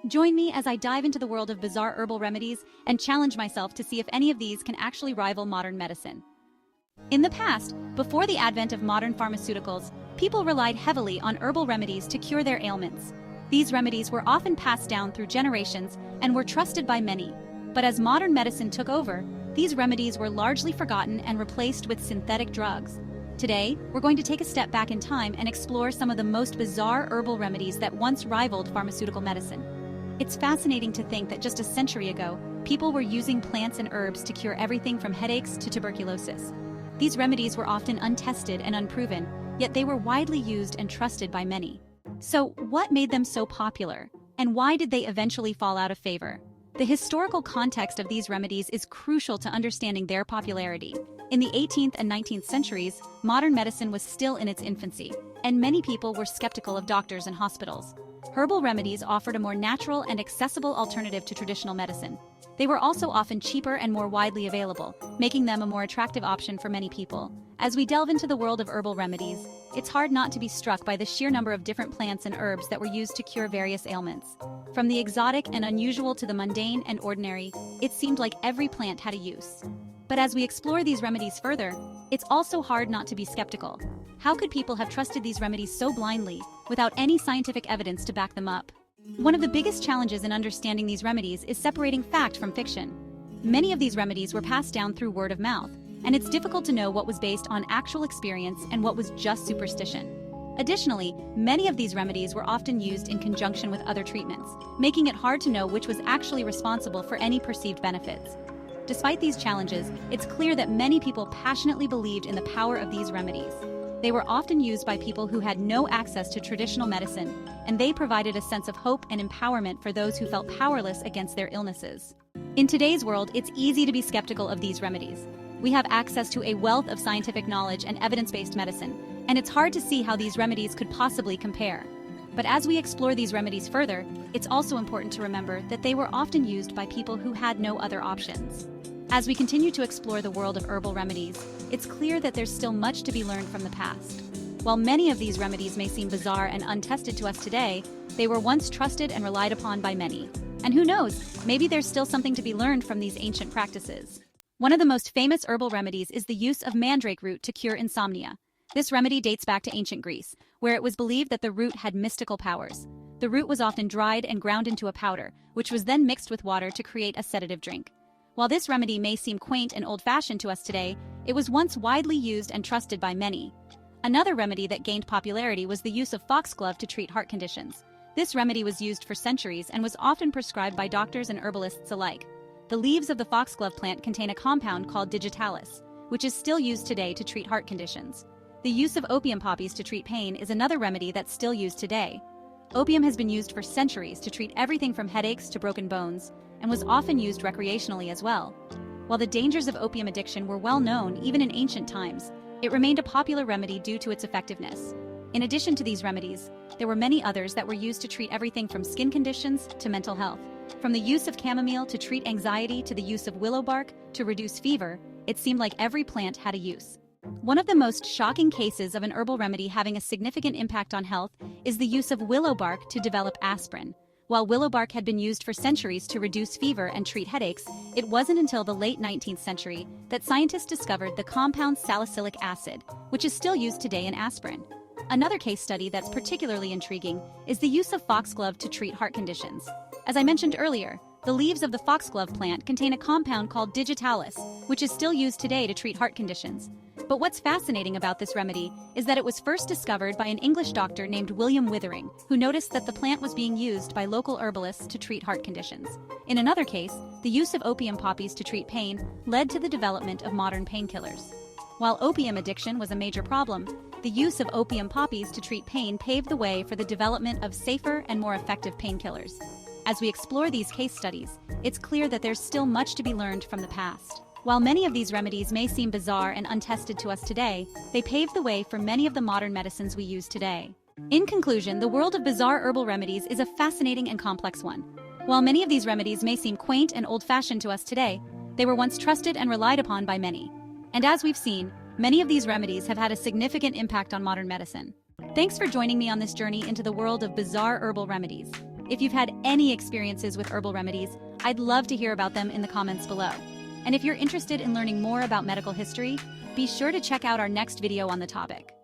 Join me as I dive into the world of bizarre herbal remedies and challenge myself to see if any of these can actually rival modern medicine. In the past, before the advent of modern pharmaceuticals, people relied heavily on herbal remedies to cure their ailments. These remedies were often passed down through generations and were trusted by many. But as modern medicine took over, these remedies were largely forgotten and replaced with synthetic drugs. Today, we're going to take a step back in time and explore some of the most bizarre herbal remedies that once rivaled pharmaceutical medicine. It's fascinating to think that just a century ago, people were using plants and herbs to cure everything from headaches to tuberculosis. These remedies were often untested and unproven, yet they were widely used and trusted by many. So, what made them so popular? And why did they eventually fall out of favor? The historical context of these remedies is crucial to understanding their popularity. In the 18th and 19th centuries, modern medicine was still in its infancy, and many people were skeptical of doctors and hospitals. Herbal remedies offered a more natural and accessible alternative to traditional medicine. They were also often cheaper and more widely available, making them a more attractive option for many people. As we delve into the world of herbal remedies, it's hard not to be struck by the sheer number of different plants and herbs that were used to cure various ailments. From the exotic and unusual to the mundane and ordinary, it seemed like every plant had a use. But as we explore these remedies further, it's also hard not to be skeptical. How could people have trusted these remedies so blindly, without any scientific evidence to back them up? One of the biggest challenges in understanding these remedies is separating fact from fiction. Many of these remedies were passed down through word of mouth, and it's difficult to know what was based on actual experience and what was just superstition. Additionally, many of these remedies were often used in conjunction with other treatments, making it hard to know which was actually responsible for any perceived benefits. Despite these challenges, it's clear that many people passionately believed in the power of these remedies. They were often used by people who had no access to traditional medicine, and they provided a sense of hope and empowerment for those who felt powerless against their illnesses. In today's world, it's easy to be skeptical of these remedies. We have access to a wealth of scientific knowledge and evidence-based medicine, and it's hard to see how these remedies could possibly compare. But as we explore these remedies further, it's also important to remember that they were often used by people who had no other options. As we continue to explore the world of herbal remedies, it's clear that there's still much to be learned from the past. While many of these remedies may seem bizarre and untested to us today, they were once trusted and relied upon by many. And who knows, maybe there's still something to be learned from these ancient practices. One of the most famous herbal remedies is the use of mandrake root to cure insomnia. This remedy dates back to ancient Greece, where it was believed that the root had mystical powers. The root was often dried and ground into a powder, which was then mixed with water to create a sedative drink. While this remedy may seem quaint and old-fashioned to us today, it was once widely used and trusted by many. Another remedy that gained popularity was the use of foxglove to treat heart conditions. This remedy was used for centuries and was often prescribed by doctors and herbalists alike. The leaves of the foxglove plant contain a compound called digitalis, which is still used today to treat heart conditions. The use of opium poppies to treat pain is another remedy that's still used today. Opium has been used for centuries to treat everything from headaches to broken bones, and was often used recreationally as well. While the dangers of opium addiction were well known even in ancient times, it remained a popular remedy due to its effectiveness. In addition to these remedies, there were many others that were used to treat everything from skin conditions to mental health. From the use of chamomile to treat anxiety to the use of willow bark to reduce fever, it seemed like every plant had a use. One of the most shocking cases of an herbal remedy having a significant impact on health is the use of willow bark to develop aspirin. While willow bark had been used for centuries to reduce fever and treat headaches, it wasn't until the late 19th century that scientists discovered the compound salicylic acid, which is still used today in aspirin. Another case study that's particularly intriguing is the use of foxglove to treat heart conditions. As I mentioned earlier, the leaves of the foxglove plant contain a compound called digitalis, which is still used today to treat heart conditions. But what's fascinating about this remedy is that it was first discovered by an English doctor named William Withering, who noticed that the plant was being used by local herbalists to treat heart conditions. In another case, the use of opium poppies to treat pain led to the development of modern painkillers. While opium addiction was a major problem, the use of opium poppies to treat pain paved the way for the development of safer and more effective painkillers. As we explore these case studies, it's clear that there's still much to be learned from the past. While many of these remedies may seem bizarre and untested to us today, they paved the way for many of the modern medicines we use today. In conclusion, the world of bizarre herbal remedies is a fascinating and complex one. While many of these remedies may seem quaint and old-fashioned to us today, they were once trusted and relied upon by many. And as we've seen, many of these remedies have had a significant impact on modern medicine. Thanks for joining me on this journey into the world of bizarre herbal remedies. If you've had any experiences with herbal remedies, I'd love to hear about them in the comments below. And if you're interested in learning more about medical history, be sure to check out our next video on the topic.